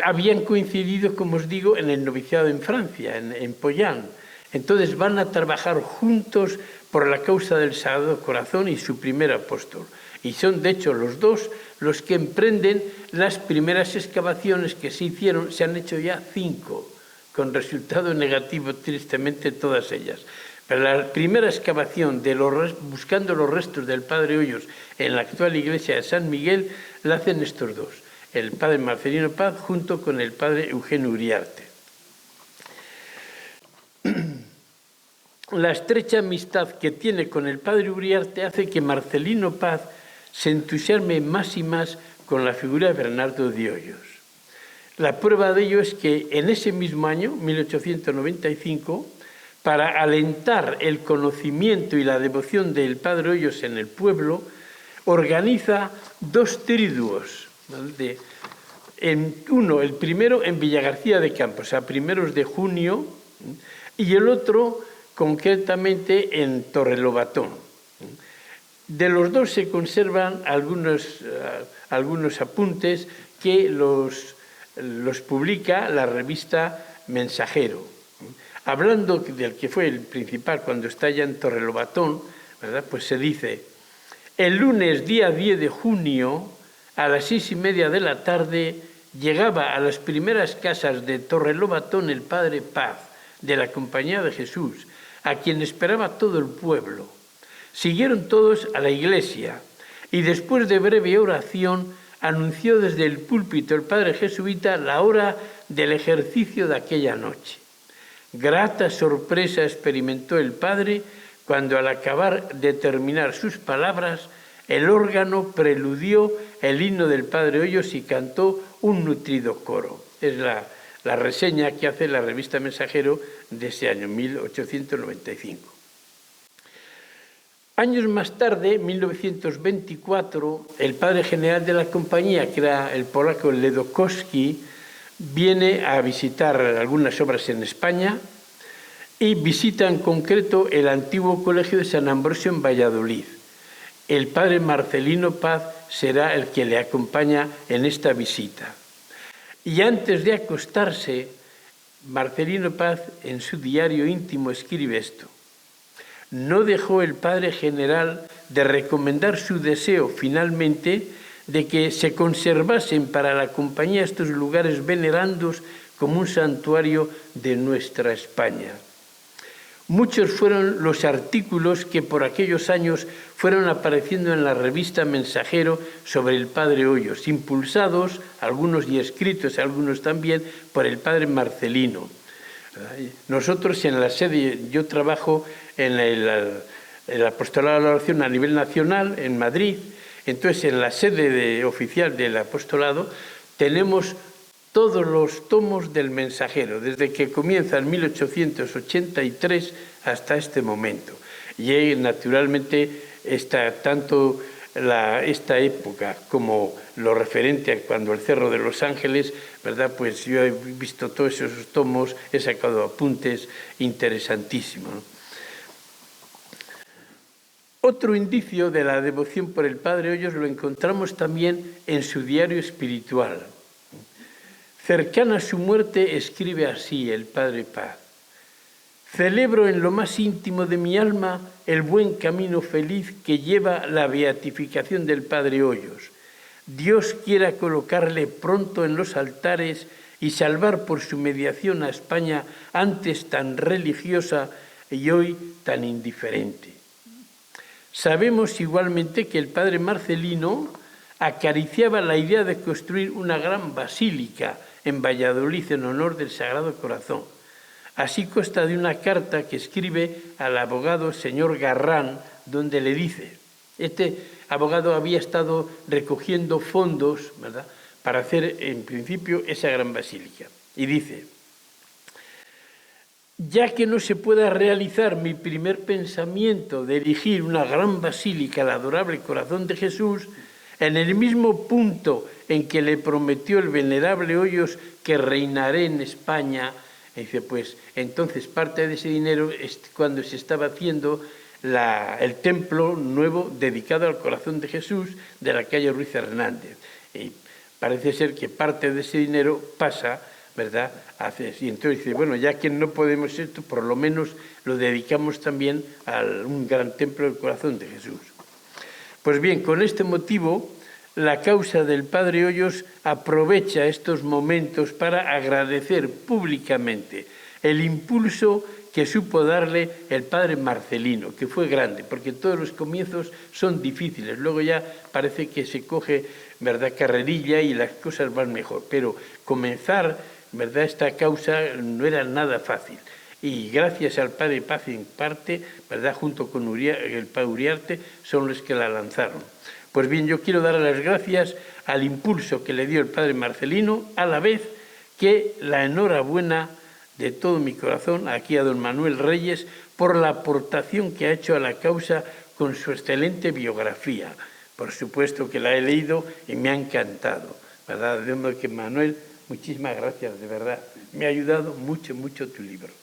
Habían coincidido, como os digo, en el noviciado en Francia, en Pollán. Entonces van a trabajar juntos por la causa del Sagrado Corazón y su primer apóstol. Y son, de hecho, los dos los que emprenden las primeras excavaciones que se hicieron. Se han hecho ya 5, con resultado negativo, tristemente, todas ellas. Pero la primera excavación buscando los restos del padre Hoyos en la actual iglesia de San Miguel la hacen estos dos, el padre Marcelino Paz junto con el padre Eugenio Uriarte. La estrecha amistad que tiene con el padre Uriarte hace que Marcelino Paz se entusiasme más y más con la figura de Bernardo de Hoyos. La prueba de ello es que en ese mismo año, 1895, para alentar el conocimiento y la devoción del Padre Hoyos en el pueblo, organiza 2 triduos. Uno, el primero en Villagarcía de Campos, a primeros de junio, y el otro concretamente en Torrelobatón. De los 2 se conservan algunos apuntes que los publica la revista Mensajero. Hablando del que fue el principal cuando está ya en Torrelobatón, ¿verdad? Pues se dice: el lunes día 10 de junio a las 6:30 de la tarde llegaba a las primeras casas de Torrelobatón el Padre Paz de la Compañía de Jesús, a quien esperaba todo el pueblo. Siguieron todos a la iglesia y después de breve oración anunció desde el púlpito el Padre jesuita la hora del ejercicio de aquella noche. Grata sorpresa experimentó el Padre cuando, al acabar de terminar sus palabras, el órgano preludió el himno del Padre Hoyos y cantó un nutrido coro. Es la reseña que hace la revista Mensajero de ese año, 1895. Años más tarde, 1924, el padre general de la compañía, que era el polaco Ledokowski, viene a visitar algunas obras en España y visita en concreto el antiguo colegio de San Ambrosio en Valladolid. El padre Marcelino Paz será el que le acompaña en esta visita. Y antes de acostarse, Marcelino Paz en su diario íntimo escribe esto: no dejó el padre general de recomendar su deseo finalmente de que se conservasen para la compañía estos lugares venerandos como un santuario de nuestra España. Muchos fueron los artículos que por aquellos años fueron apareciendo en la revista Mensajero sobre el Padre Hoyos, impulsados, algunos y escritos, algunos también, por el Padre Marcelino. Nosotros en la sede, yo trabajo en el apostolado de la oración a nivel nacional, en Madrid. Entonces, en la sede oficial del apostolado tenemos todos los tomos del Mensajero, desde que comienza en 1883 hasta este momento. Y naturalmente tanto esta época como lo referente a cuando el Cerro de los Ángeles, ¿verdad? Pues yo he visto todos esos tomos, he sacado apuntes interesantísimos, ¿no? Otro indicio de la devoción por el Padre Hoyos lo encontramos también en su diario espiritual. Cercana a su muerte escribe así el Padre Paz: celebro en lo más íntimo de mi alma el buen camino feliz que lleva la beatificación del Padre Hoyos. Dios quiera colocarle pronto en los altares y salvar por su mediación a España, antes tan religiosa y hoy tan indiferente. Sabemos igualmente que el padre Marcelino acariciaba la idea de construir una gran basílica en Valladolid en honor del Sagrado Corazón. Así consta de una carta que escribe al abogado señor Garrán, donde le dice: este abogado había estado recogiendo fondos, ¿verdad?, para hacer en principio esa gran basílica. Y dice: ya que no se pueda realizar mi primer pensamiento de erigir una gran basílica al adorable corazón de Jesús, en el mismo punto en que le prometió el venerable Hoyos que reinaré en España, dice, pues entonces parte de ese dinero es cuando se estaba haciendo el templo nuevo dedicado al corazón de Jesús de la calle Ruiz Hernández. Y parece ser que parte de ese dinero pasa, ¿verdad?, y entonces dice, bueno, ya que no podemos esto, por lo menos lo dedicamos también a un gran templo del corazón de Jesús. Pues bien, con este motivo, la causa del Padre Hoyos aprovecha estos momentos para agradecer públicamente el impulso que supo darle el Padre Marcelino, que fue grande, porque todos los comienzos son difíciles, luego ya parece que se coge, ¿verdad?, carrerilla y las cosas van mejor, pero comenzar, ¿verdad?, esta causa no era nada fácil. Y gracias al Padre Paz, en parte, ¿verdad?, junto con el Padre Uriarte, son los que la lanzaron. Pues bien, yo quiero dar las gracias al impulso que le dio el Padre Marcelino, a la vez que la enhorabuena de todo mi corazón aquí a don Manuel Reyes por la aportación que ha hecho a la causa con su excelente biografía. Por supuesto que la he leído y me ha encantado, ¿verdad? De modo que, Manuel, muchísimas gracias, de verdad. Me ha ayudado mucho, mucho tu libro.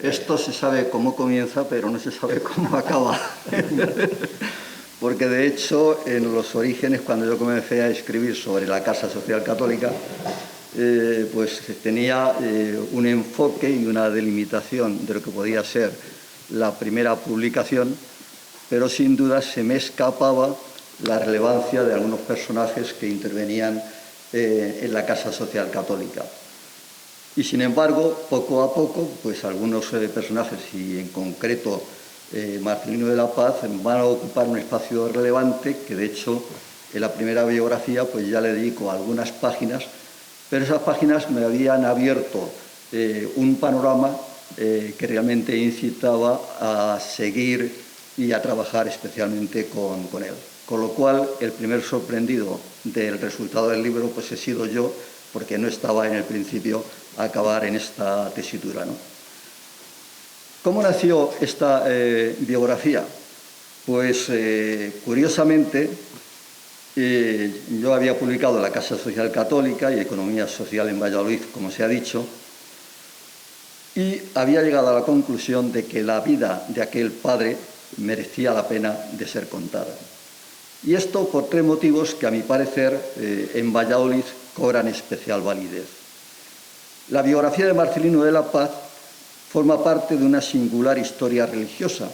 Esto se sabe cómo comienza, pero no se sabe cómo acaba. Porque de hecho, en los orígenes, cuando yo comencé a escribir sobre la Casa Social Católica, pues tenía un enfoque y una delimitación de lo que podía ser la primera publicación, pero sin duda se me escapaba la relevancia de algunos personajes que intervenían en la Casa Social Católica. Y sin embargo, poco a poco, pues algunos personajes, y en concreto Marcelino de la Paz, van a ocupar un espacio relevante que, de hecho, en la primera biografía pues ya le dedico algunas páginas, pero esas páginas me habían abierto un panorama que realmente incitaba a seguir y a trabajar especialmente con él. Con lo cual, el primer sorprendido del resultado del libro pues he sido yo, porque no estaba en el principio a acabar en esta tesitura, ¿no? ¿Cómo nació esta biografía? Pues curiosamente yo había publicado La Casa Social Católica y Economía Social en Valladolid, como se ha dicho, y había llegado a la conclusión de que la vida de aquel padre merecía la pena de ser contada. Y esto por tres motivos que, a mi parecer, en Valladolid cobran especial validez. La biografía de Marcelino de la Paz forma parte de una singular historia religiosa,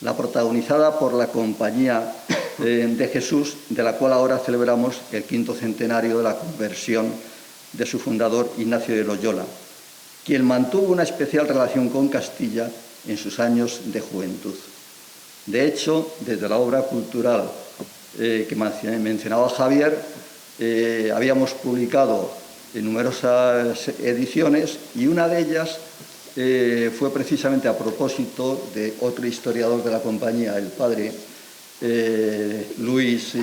la protagonizada por la Compañía de Jesús, de la cual ahora celebramos el 5º centenario de la conversión de su fundador, Ignacio de Loyola, quien mantuvo una especial relación con Castilla en sus años de juventud. De hecho, desde la obra cultural que mencionaba Javier, habíamos publicado en numerosas ediciones, y una de ellas fue precisamente a propósito de otro historiador de la compañía, el padre Luis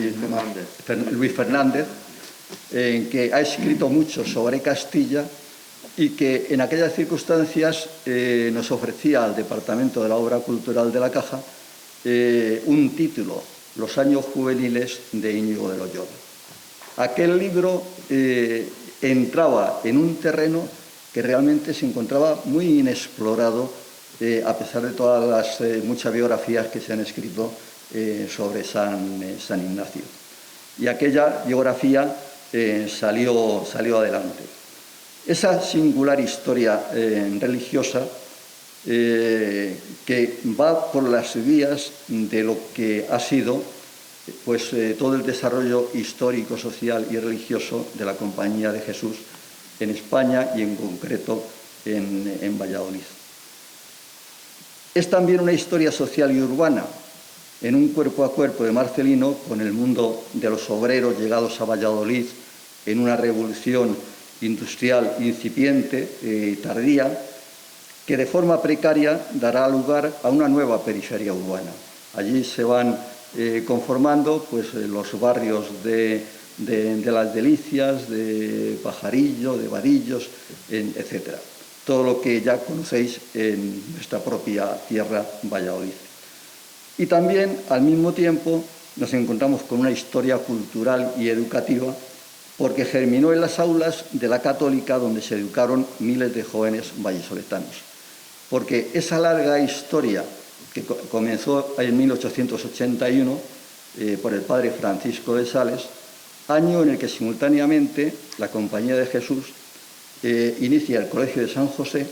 Fernández, que ha escrito mucho sobre Castilla y que en aquellas circunstancias nos ofrecía al Departamento de la Obra Cultural de la Caja un título, Los años juveniles de Íñigo de Loyola. Aquel libro entraba en un terreno que realmente se encontraba muy inexplorado, a pesar de todas las muchas biografías que se han escrito sobre San Ignacio. Y aquella biografía salió adelante. Esa singular historia religiosa que va por las vías de lo que ha sido pues, todo el desarrollo histórico, social y religioso de la Compañía de Jesús en España y en concreto en Valladolid. Es también una historia social y urbana, en un cuerpo a cuerpo de Marcelino con el mundo de los obreros llegados a Valladolid en una revolución industrial incipiente, tardía, que de forma precaria dará lugar a una nueva periferia urbana. Allí se van conformando pues, los barrios de Las Delicias, de Pajarillo, de Vadillos, etc. Todo lo que ya conocéis en nuestra propia tierra, Valladolid. Y también, al mismo tiempo, nos encontramos con una historia cultural y educativa, porque germinó en las aulas de la Católica, donde se educaron miles de jóvenes vallisoletanos. Porque esa larga historia que comenzó en 1881 por el padre Francisco de Sales, año en el que simultáneamente la Compañía de Jesús inicia el Colegio de San José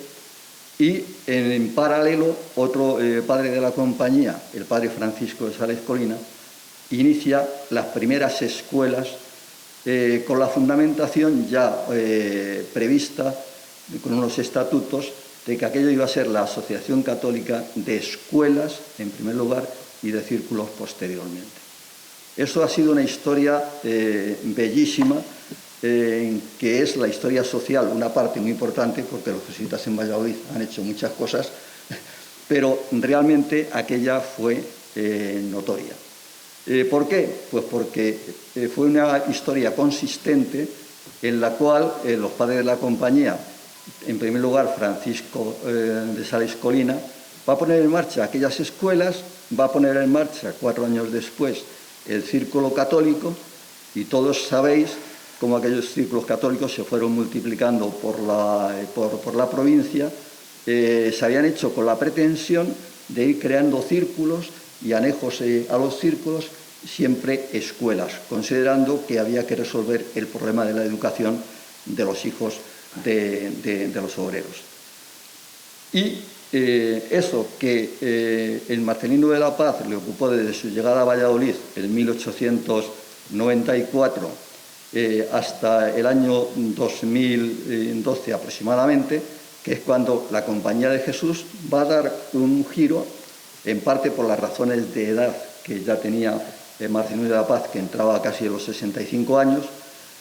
y en paralelo otro padre de la Compañía, el padre Francisco de Sales Colina, inicia las primeras escuelas con la fundamentación ya prevista con unos estatutos de que aquello iba a ser la Asociación Católica de Escuelas, en primer lugar, y de círculos posteriormente. Eso ha sido una historia bellísima, que es la historia social, una parte muy importante, porque los jesuitas en Valladolid han hecho muchas cosas, pero realmente aquella fue notoria. ¿Por qué? Pues porque fue una historia consistente en la cual los padres de la compañía, en primer lugar Francisco de Sales Colina, va a poner en marcha aquellas escuelas, va a poner en marcha 4 años después el Círculo Católico, y todos sabéis cómo aquellos círculos católicos se fueron multiplicando por la provincia. Se habían hecho con la pretensión de ir creando círculos y anejos a los círculos, siempre escuelas, considerando que había que resolver el problema de la educación de los hijos de los obreros. Y eso que el Marcelino de la Paz le ocupó desde su llegada a Valladolid en 1894 hasta el año 2012 aproximadamente, que es cuando la Compañía de Jesús va a dar un giro, en parte por las razones de edad que ya tenía Marcelino de la Paz, que entraba casi a los 65 años,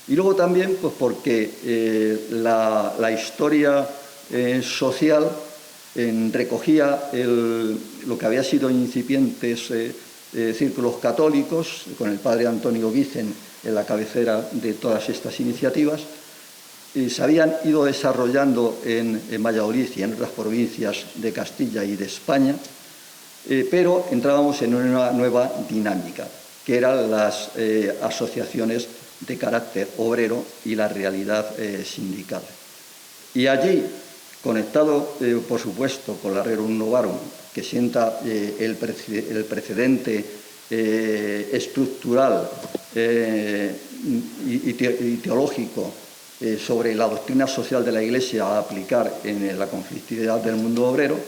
y luego también pues porque la historia social recogía lo que había sido incipientes círculos católicos, con el padre Antonio Guicen en la cabecera de todas estas iniciativas, y se habían ido desarrollando en Valladolid y en otras provincias de Castilla y de España, pero entrábamos en una nueva dinámica, que eran las asociaciones de carácter obrero y la realidad sindical. Y allí, conectado, por supuesto, con la Rerum Novarum, que sienta el precedente estructural y teológico sobre la doctrina social de la Iglesia a aplicar en la conflictividad del mundo obrero,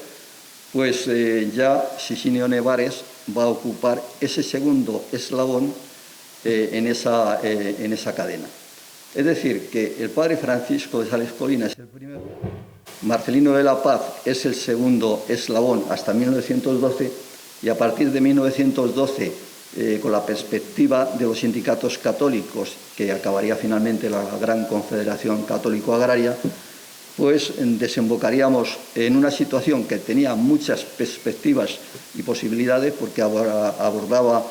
pues ya Sisinio Nevares va a ocupar ese segundo eslabón en esa cadena. Es decir, que el padre Francisco de Sales Colina es el primero, Marcelino de la Paz es el segundo eslabón hasta 1912, y a partir de 1912, con la perspectiva de los sindicatos católicos, que acabaría finalmente la gran Confederación Católico-Agraria, pues desembocaríamos en una situación que tenía muchas perspectivas y posibilidades, porque abordaba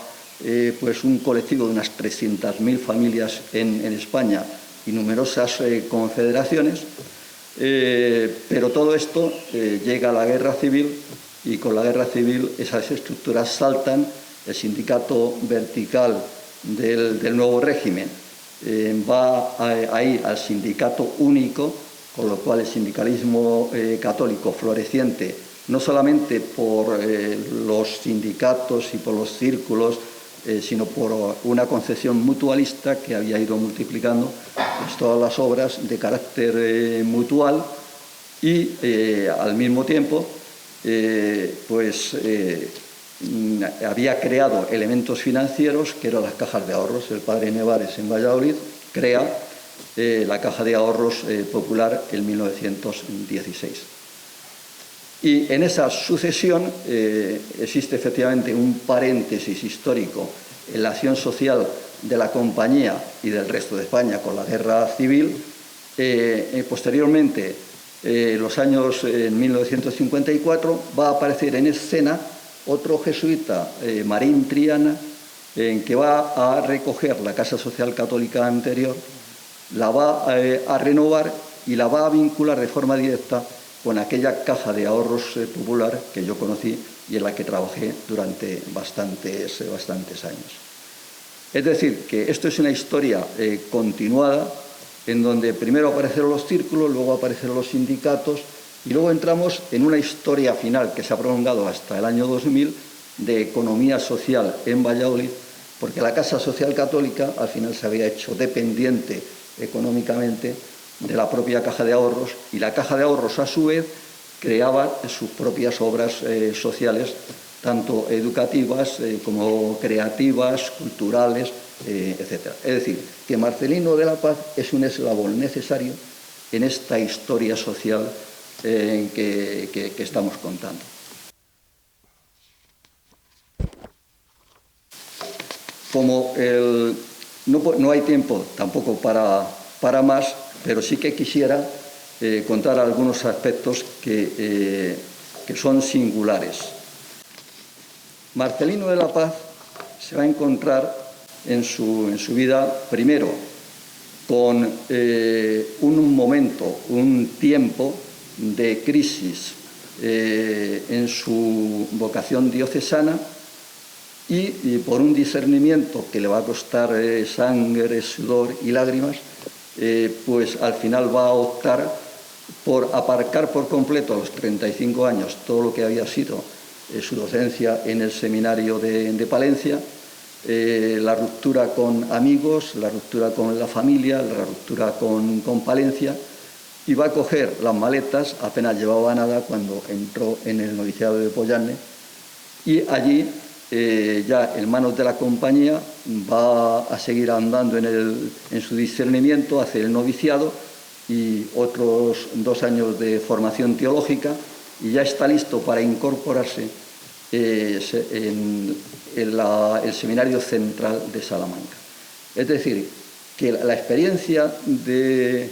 pues un colectivo de unas 300.000 familias en España y numerosas confederaciones, pero todo esto llega a la guerra civil, y con la guerra civil esas estructuras saltan. El sindicato vertical del nuevo régimen va a ir al sindicato único, con lo cual el sindicalismo católico floreciente, no solamente por los sindicatos y por los círculos, sino por una concepción mutualista que había ido multiplicando pues, todas las obras de carácter mutual, y al mismo tiempo había creado elementos financieros que eran las cajas de ahorros. El padre Nevares en Valladolid crea la Caja de Ahorros Popular en 1916. Y en esa sucesión existe efectivamente un paréntesis histórico en la acción social de la compañía y del resto de España con la guerra civil. Posteriormente, los años 1954, va a aparecer en escena otro jesuita, Marín Triana, que va a recoger la Casa Social Católica anterior, la va a renovar y la va a vincular de forma directa con aquella Caja de Ahorros Popular que yo conocí y en la que trabajé durante bastantes años. Es decir, que esto es una historia continuada, en donde primero aparecieron los círculos, luego aparecieron los sindicatos, y luego entramos en una historia final que se ha prolongado hasta el año 2000 de economía social en Valladolid, porque la Casa Social Católica al final se había hecho dependiente económicamente de la propia Caja de Ahorros, y la Caja de Ahorros a su vez creaba sus propias obras sociales, tanto educativas como creativas, culturales, etc. Es decir, que Marcelino de la Paz es un eslabón necesario en esta historia social que estamos contando. Como no hay tiempo tampoco para más, pero sí que quisiera contar algunos aspectos que son singulares. Marcelino de la Paz se va a encontrar en su vida, primero, con un momento, un tiempo de crisis en su vocación diocesana y por un discernimiento que le va a costar sangre, sudor y lágrimas, pues al final va a optar por aparcar por completo a los 35 años todo lo que había sido su docencia en el seminario de Palencia, la ruptura con amigos, la ruptura con la familia, la ruptura con Palencia, y va a coger las maletas, apenas llevaba nada cuando entró en el noviciado de Pollané, y allí, ya en manos de la compañía, va a seguir andando en su discernimiento, hacer el noviciado y otros 2 años de formación teológica, y ya está listo para incorporarse en el Seminario Central de Salamanca. Es decir, que la experiencia de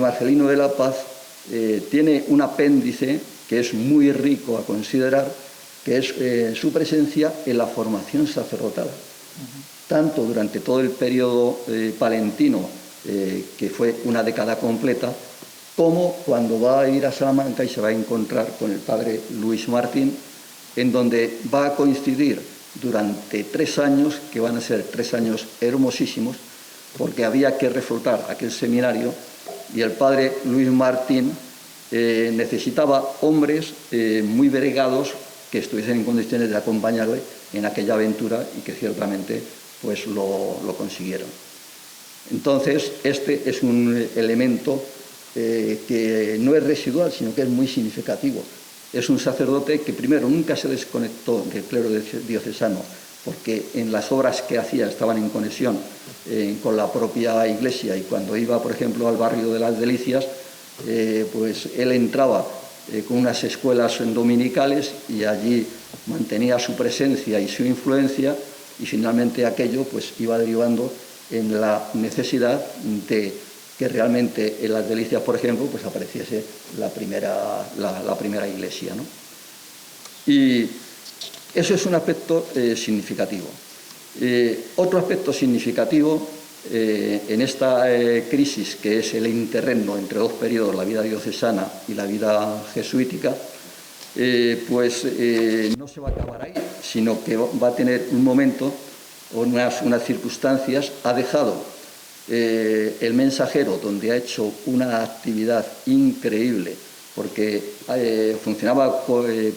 Marcelino de la Paz tiene un apéndice que es muy rico a considerar, que es su presencia en la formación sacerdotal, tanto durante todo el periodo palentino, que fue una década completa, como cuando va a ir a Salamanca y se va a encontrar con el padre Luis Martín, en donde va a coincidir durante 3 años, que van a ser 3 años hermosísimos, porque había que reflotar aquel seminario, y el padre Luis Martín necesitaba hombres muy delegados que estuviesen en condiciones de acompañarle en aquella aventura, y que ciertamente pues lo consiguieron. Entonces, este es un elemento que no es residual, sino que es muy significativo. Es un sacerdote que primero nunca se desconectó del clero diocesano, porque en las obras que hacía estaban en conexión con la propia Iglesia, y cuando iba, por ejemplo, al barrio de las Delicias, pues él entraba con unas escuelas dominicales y allí mantenía su presencia y su influencia, y finalmente aquello pues iba derivando en la necesidad de que realmente en las Delicias, por ejemplo, pues apareciese la primera iglesia, ¿no? Y eso es un aspecto significativo. Otro aspecto significativo en esta crisis, que es el interregno entre 2 periodos, la vida diocesana y la vida jesuítica, pues no se va a acabar ahí, sino que va a tener un momento, unas circunstancias. Ha dejado el Mensajero, donde ha hecho una actividad increíble, porque funcionaba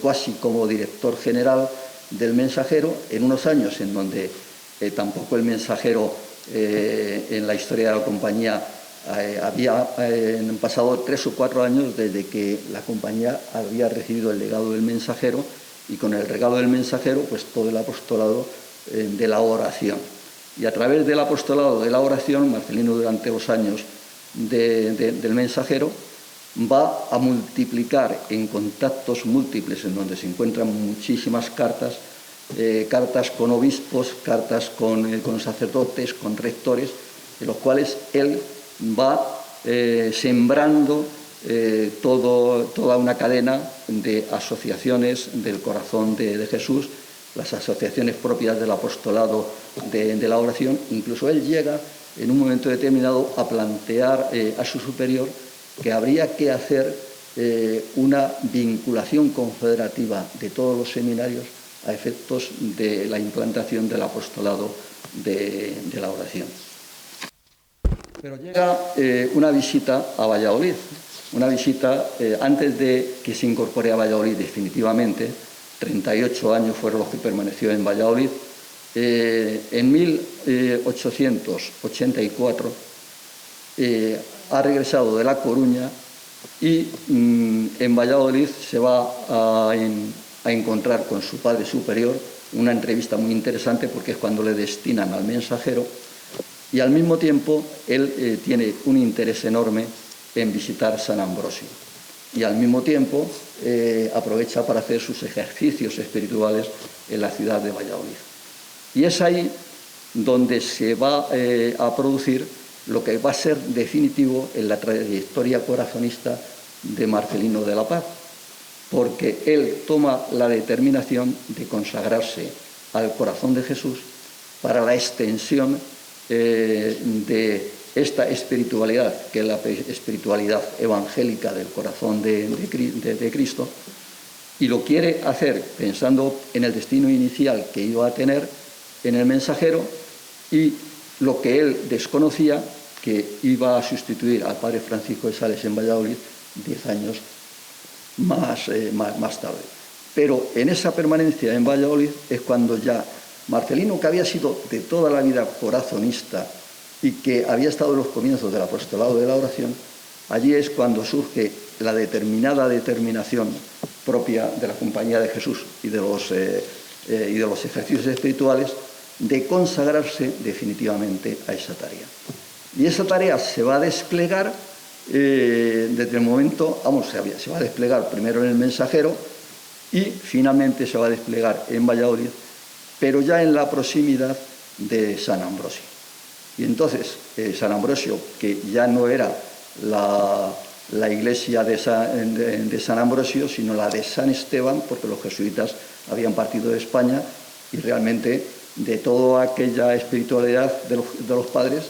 casi como director general del Mensajero en unos años en donde tampoco el Mensajero en la historia de la compañía había pasado 3 o 4 años desde que la compañía había recibido el legado del Mensajero, y con el regalo del Mensajero pues todo el apostolado de la oración. Y a través del apostolado de la oración, Marcelino, durante los años del Mensajero, va a multiplicar en contactos múltiples, en donde se encuentran muchísimas cartas, cartas con obispos, cartas con sacerdotes, con rectores, en los cuales él va sembrando toda una cadena de asociaciones del corazón de Jesús, las asociaciones propias del apostolado de la oración. Incluso él llega en un momento determinado a plantear a su superior que habría que hacer una vinculación confederativa de todos los seminarios a efectos de la implantación del apostolado de la oración. Pero llega una visita a Valladolid, una visita antes de que se incorpore a Valladolid definitivamente. 38 años fueron los que permaneció en Valladolid. En 1884 ha regresado de La Coruña y en Valladolid se va a encontrar con su padre superior, una entrevista muy interesante porque es cuando le destinan al Mensajero, y al mismo tiempo él tiene un interés enorme en visitar San Ambrosio, y al mismo tiempo aprovecha para hacer sus ejercicios espirituales en la ciudad de Valladolid. Y es ahí donde se va a producir lo que va a ser definitivo en la trayectoria corazonista de Marcelino de la Paz, porque él toma la determinación de consagrarse al corazón de Jesús para la extensión de esta espiritualidad, que es la espiritualidad evangélica del corazón de Cristo, y lo quiere hacer pensando en el destino inicial que iba a tener en el mensajero y lo que él desconocía, que iba a sustituir al padre Francisco de Sales en Valladolid 10 años más tarde. Pero en esa permanencia en Valladolid es cuando ya Marcelino, que había sido de toda la vida corazonista y que había estado en los comienzos del apostolado de la oración, allí es cuando surge la determinación propia de la Compañía de Jesús y de los ejercicios espirituales de consagrarse definitivamente a esa tarea. Y esa tarea se va a desplegar desde el momento, se va a desplegar primero en el mensajero y finalmente se va a desplegar en Valladolid, pero ya en la proximidad de San Ambrosio. Y entonces San Ambrosio, que ya no era la iglesia de San Ambrosio, sino la de San Esteban, porque los jesuitas habían partido de España y realmente de toda aquella espiritualidad de los padres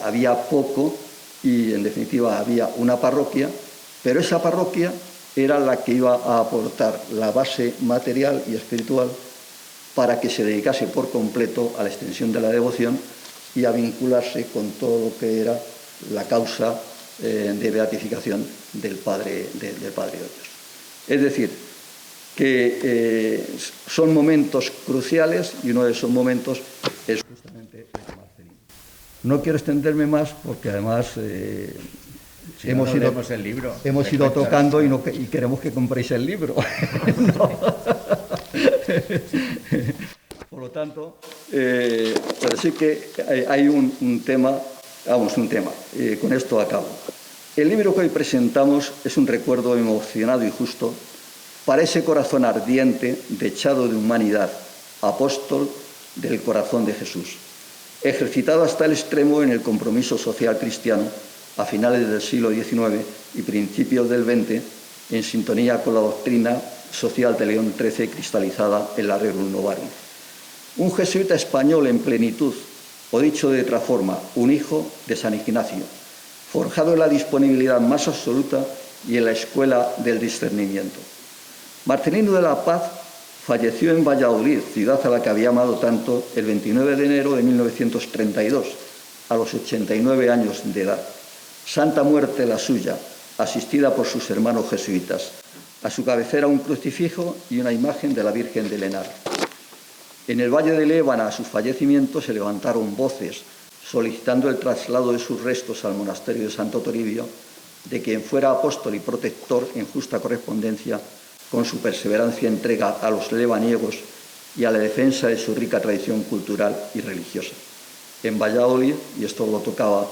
había poco y en definitiva había una parroquia, pero esa parroquia era la que iba a aportar la base material y espiritual para que se dedicase por completo a la extensión de la devoción y a vincularse con todo lo que era la causa de beatificación del Padre de Dios. Es decir, que son momentos cruciales y uno de esos momentos es justamente el de Marcelino. No quiero extenderme más porque además hemos ido tocando y queremos que compréis el libro. Por lo tanto, pero sí que hay un tema, con esto acabo. El libro que hoy presentamos es un recuerdo emocionado y justo para ese corazón ardiente, dechado de humanidad, apóstol del corazón de Jesús, ejercitado hasta el extremo en el compromiso social cristiano a finales del siglo XIX y principios del XX, en sintonía con la doctrina social de León XIII cristalizada en la Rerum Novarum. Un jesuita español en plenitud, o dicho de otra forma, un hijo de San Ignacio, forjado en la disponibilidad más absoluta y en la escuela del discernimiento. Marcelino de la Paz falleció en Valladolid, ciudad a la que había amado tanto, el 29 de enero de 1932, a los 89 años de edad. Santa muerte la suya, asistida por sus hermanos jesuitas. A su cabecera un crucifijo y una imagen de la Virgen del Henar. En el Valle de Lébana, a su fallecimiento, se levantaron voces solicitando el traslado de sus restos al monasterio de Santo Toribio, de quien fuera apóstol y protector en justa correspondencia con su perseverancia entrega a los lebaniegos y a la defensa de su rica tradición cultural y religiosa. En Valladolid, y esto lo tocaba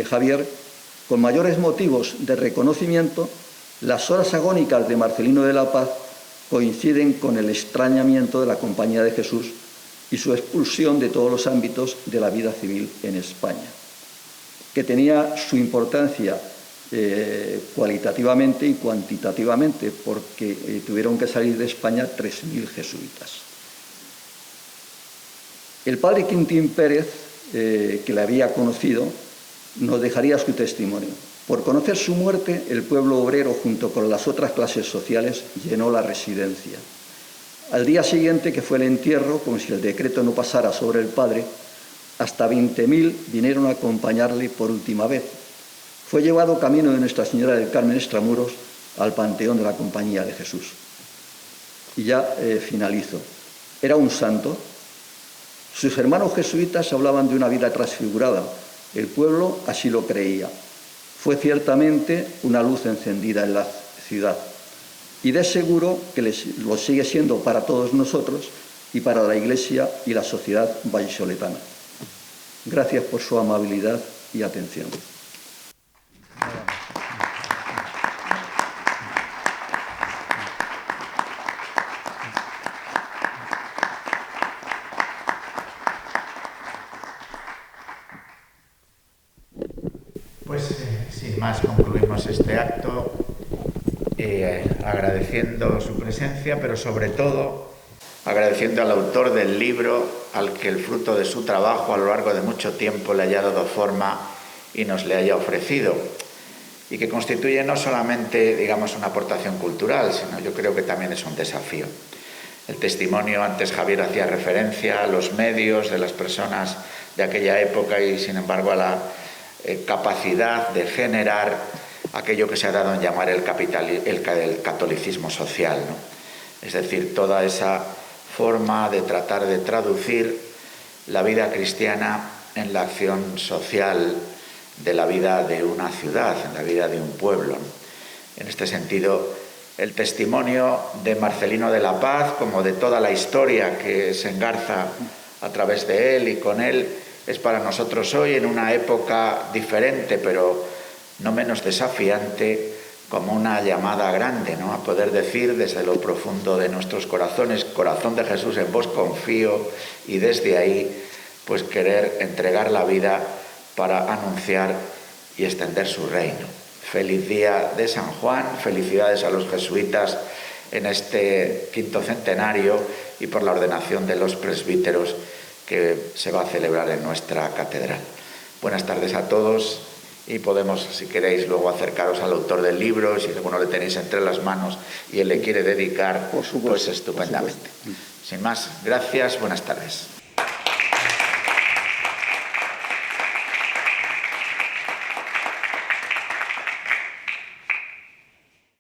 Javier, con mayores motivos de reconocimiento, las horas agónicas de Marcelino de la Paz coinciden con el extrañamiento de la Compañía de Jesús y su expulsión de todos los ámbitos de la vida civil en España, que tenía su importancia cualitativamente y cuantitativamente, porque tuvieron que salir de España 3.000 jesuitas. El padre Quintín Pérez, que le había conocido, nos dejaría su testimonio. Por conocer su muerte, el pueblo obrero, junto con las otras clases sociales, llenó la residencia. Al día siguiente, que fue el entierro, como si el decreto no pasara sobre el padre, hasta 20.000 vinieron a acompañarle por última vez. Fue llevado camino de Nuestra Señora del Carmen Extramuros al Panteón de la Compañía de Jesús. Y ya finalizo. Era un santo. Sus hermanos jesuitas hablaban de una vida transfigurada. El pueblo así lo creía. Fue ciertamente una luz encendida en la ciudad. Y de seguro que lo sigue siendo para todos nosotros y para la Iglesia y la sociedad vallisoletana. Gracias por su amabilidad y atención. Pues sin más concluimos este acto. agradeciendo su presencia, pero sobre todo agradeciendo al autor del libro, al que el fruto de su trabajo a lo largo de mucho tiempo le haya dado forma y nos le haya ofrecido, y que constituye no solamente, digamos, una aportación cultural, sino yo creo que también es un desafío. El testimonio, antes Javier hacía referencia a los medios de las personas de aquella época y, sin embargo, a la capacidad de generar aquello que se ha dado en llamar el catolicismo social, ¿no? Es decir, toda esa forma de tratar de traducir la vida cristiana en la acción social de la vida de una ciudad, en la vida de un pueblo, ¿no? En este sentido, el testimonio de Marcelino de la Paz, como de toda la historia que se engarza a través de él y con él, es para nosotros hoy, en una época diferente, pero no menos desafiante, como una llamada grande, ¿no? A poder decir desde lo profundo de nuestros corazones: corazón de Jesús, en vos confío, y desde ahí, pues querer entregar la vida para anunciar y extender su reino. Feliz día de San Juan, felicidades a los jesuitas en este 5º centenario y por la ordenación de los presbíteros que se va a celebrar en nuestra catedral. Buenas tardes a todos, y podemos, si queréis, luego acercaros al autor del libro, si alguno le tenéis entre las manos y él le quiere dedicar, pues estupendamente. Sin más, gracias, buenas tardes.